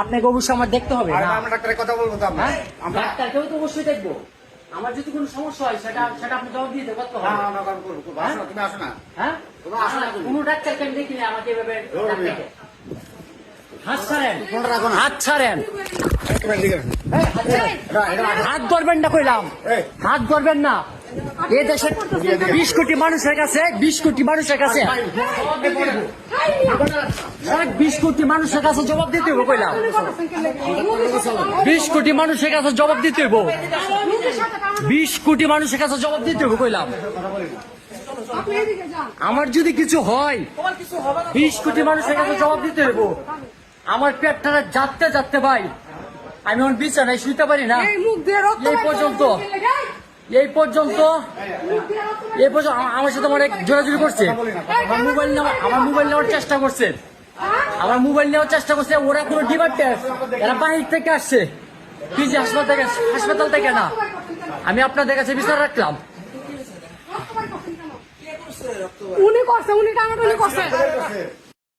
আপনাকে অবশ্যই আমার দেখতে হবে। আমরা ডাক্তারের কথা বলবো তো আমরা। ডাক্তারকেও তো অবশ্যই দেখবো। আমার যদি কোনো সমস্যা হয় সেটা আপনি জবাব দিতে করতে হবে। আমরা করবো। আসো না, তুমি আসো না। হ্যাঁ, কোনো ডাক্তারকে আমি দেখিনি আমাকে এভাবে হাত ছাড়েন, হাত ছাড়েন, হাত ধরবেন না কইলাম, হাত ধরবেন না। এ দেশের 20 কোটি মানুষের কাছে 20 কোটি মানুষের কাছে 20 কোটি মানুষের কাছে জবাব দিতে হইব কইলাম। 20 কোটি মানুষের কাছে জবাব দিতে হইব। 20 কোটি মানুষের কাছে জবাব দিতে হইব কইলাম। আমার যদি কিছু হয় 20 কোটি মানুষের কাছে জবাব দিতে হইব। আমার পেটটা যাতে যাতে ভাই, আমি এখন বিছানায় শুইতে পারি না। এই পর্যন্ত আমার সাথে অনেক জোরাজুরি করছে। আমার মোবাইল নেওয়ার চেষ্টা করছে। ওরা কোনো ডিমান্ড টেস্ট, এরা বাহির থেকে আসছে, পিজি হাসপাতাল থেকে না। আমি আপনাদের কাছে বিচার রাখলাম। উনি করছে, উনি টানাটানি করছে।